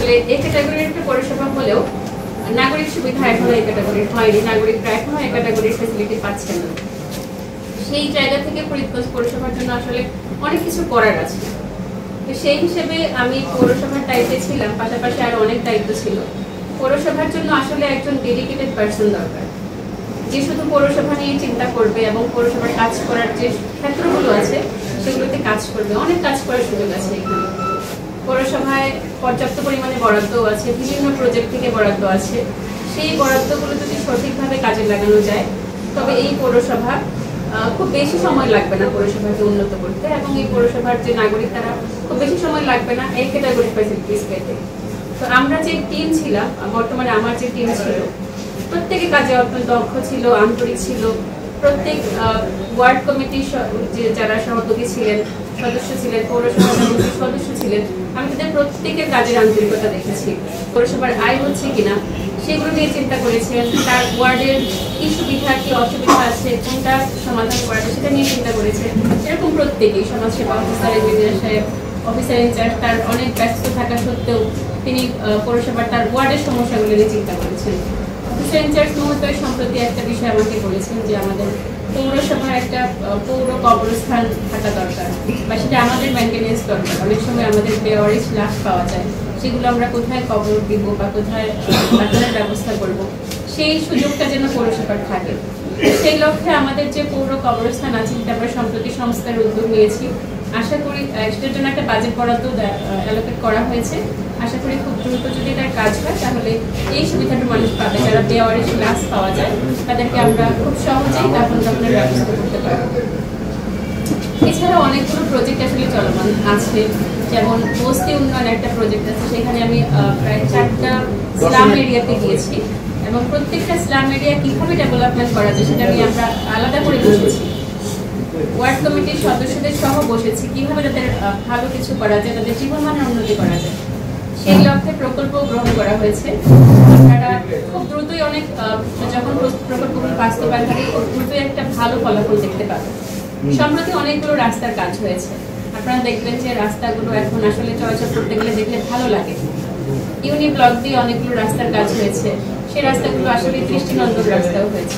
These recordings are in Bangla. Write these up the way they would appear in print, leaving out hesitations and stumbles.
আসলে এই ক্যাটাগরির একটা পৌরসভা হলেও নাগরিক সুবিধা এখনো এই ক্যাটাগরির হয়নি, নাগরিকরা এখনো এই ক্যাটাগরির ফ্যাসিলিটি পাচ্ছেন না। সেই জায়গা থেকে ফরিদগঞ্জ পৌরসভার জন্য আসলে অনেক কিছু করার আছে। তো সেই হিসেবে আমি পৌরসভার দায়িত্বে ছিলাম, পাশাপাশি আরো অনেক দায়িত্ব ছিল। পৌরসভার জন্য আসলে একজন ডেডিকেটেড পার্সন দরকার, যে শুধু পৌরসভা নিয়ে চিন্তা করবে এবং পৌরসভার কাজ করার যে ক্ষেত্রগুলো আছে সেগুলোতে কাজ করবে। অনেক কাজ করার সুযোগ আছে এখানে। পৌরসভায় পর্যাপ্ত পরিমাণে বরাদ্দও আছে, বিভিন্ন প্রজেক্ট থেকে বরাদ্দ আছে। সেই বরাদ্দগুলো যদি সঠিকভাবে কাজে লাগানো যায় তবে এই পৌরসভা খুব বেশি সময় লাগবে না পৌরসভাকে উন্নত করতে, এবং এই পৌরসভার যে নাগরিক তারা খুব বেশি সময় লাগবে না এই ক্যাটাগরি ফ্যাসিলিটিস পেতে। তো আমরা যে টিম ছিলাম, বর্তমানে আমার যে টিম ছিল, প্রত্যেকে কাজে অত্যন্ত দক্ষ ছিল, আন্তরিক ছিল। প্রত্যেক ওয়ার্ড কমিটির যে যারা সভাপতি ছিলেন, সদস্য ছিলেন, পৌরসভার সদস্য ছিলেন, আমি তাদের প্রত্যেকের কাজের আন্তরিকতা দেখেছি। পৌরসভার আয় হচ্ছে কিনা সেগুলো নিয়ে চিন্তা করেছেন, তার ওয়ার্ডের কি সুবিধা কি অসুবিধা আছে, কোনটা সমাধান করা যায় সেটা নিয়ে চিন্তা করেছেন। এরকম প্রত্যেকেই, সমাজসেবা অফিসার, ইঞ্জিনিয়ার সাহেব, অফিসার ইনচার্জ, তার অনেক ব্যস্ত থাকা সত্ত্বেও তিনি পৌরসভার তার ওয়ার্ডের সমস্যাগুলো নিয়ে চিন্তা করেছেন। অফিসার ইনচার্জ মহোদয় সম্প্রতি একটা বিষয় আমাকে বলেছেন যে আমাদের পৌরসভার একটা পৌর কবরস্থান থাকা দরকার, বা সেটা আমাদের মেনটেনেন্স দরকার। অনেক সময় আমাদের বেওয়ারিশ লাশ পাওয়া যায়, সেগুলো আমরা কোথায় কবর দিব বা কোথায় রাখার ব্যবস্থা করব, সেই সুযোগটা যেন পৌরসভার থাকে। সেই লক্ষ্যে আমাদের যে পৌর কবরস্থান আছে সেটা আমরা সম্প্রতি সংস্কারের উদ্যোগ নিয়েছি। আশা করি সেটার জন্য একটা বাজেট বরাদ্দ অ্যালোকেট করা হয়েছে। আশা করি খুব দ্রুত যদি তার কাজ হয় তাহলে এই সুবিধাটা মানুষ পাবে, যারা বেওয়ারিশ লাশ পাওয়া যায় তাদেরকে আমরা খুব সহজেই দাফন কাফনের ব্যবস্থা করতে পারবো। এছাড়া অনেকগুলো প্রজেক্ট আসলে চলমান আছে, যেমন বস্তি উন্নয়ন একটা প্রজেক্ট আছে, সেখানে আমি প্রায় 4টা স্লাম এরিয়াতে গিয়েছি এবং প্রত্যেকটা স্লাম এরিয়া কিভাবে ডেভেলপমেন্ট করা যায় সেটা নিয়ে আমরা আলাদা করে বসেছি। ওয়ার্ড কমিটির সদস্যদের সহ বসেছি, কিভাবে তাদের ভালো কিছু করা যায়, তাদের জীবনমানের উন্নতি করা যায়, সেই লক্ষ্যে প্রকল্প গ্রহণ করা হয়েছে। আপনারা খুব দ্রুতই যখন প্রকল্পগুলো বাস্তবায়ন হবে খুব দ্রুতই একটা ভালো ফলাফল দেখতে পাবেন। সম্প্রতি অনেকগুলো রাস্তার কাজ হয়েছে, আপনারা দেখবেন যে রাস্তাগুলো এখন আসলে চলাচল করতে গেলে দেখলে ভালো লাগে। ইউনি ব্লক দিয়ে অনেকগুলো রাস্তার কাজ হয়েছে, সেই রাস্তাগুলো আসলে দৃষ্টিনন্দন রাস্তাও হয়েছে।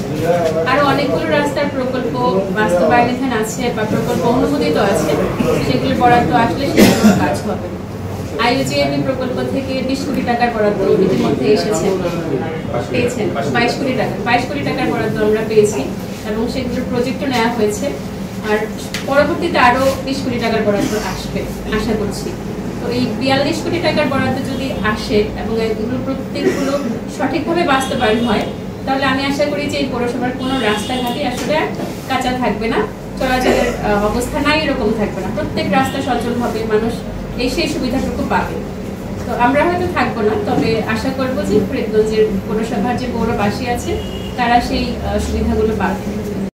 আরো অনেকগুলো রাস্তার প্রকল্প বাস্তবায়ন আছে বা প্রকল্প অনুমোদিত আছে, সেগুলো বরাদ্দ আসলে সেগুলো কাজ হবে। আইইউজিএমই প্রকল্প থেকে 20 কোটি টাকার বরাদ্দ ইতিমধ্যে পেয়েছেন 22 কোটি টাকার বরাদ্দ আমরা পেয়েছি এবং সেগুলোর প্রজেক্টও নেওয়া হয়েছে। আর পরবর্তীতে আরো 20 কোটি টাকার বরাদ্দ আসবে আশা করছি। তো এই 42 কোটি টাকার বরাদ্দ যদি আসে এবং এগুলো প্রত্যেকগুলো সঠিকভাবে বাস্তবায়ন হয় তাহলে আমি আশা করি যে এই পৌরসভার কোনো রাস্তাঘাটই আসলে কাঁচা থাকবে না, চলাচলের অবস্থা নাই এরকম থাকবে না, প্রত্যেক রাস্তা সচল হবে, মানুষ সেই সুবিধাটুকু পাবে। তো আমরা হয়তো থাকবো না, তবে আশা করবো যে ফরিদগঞ্জের পৌরসভার যে পৌরবাসী আছে তারা সেই সুবিধাগুলো পাবে।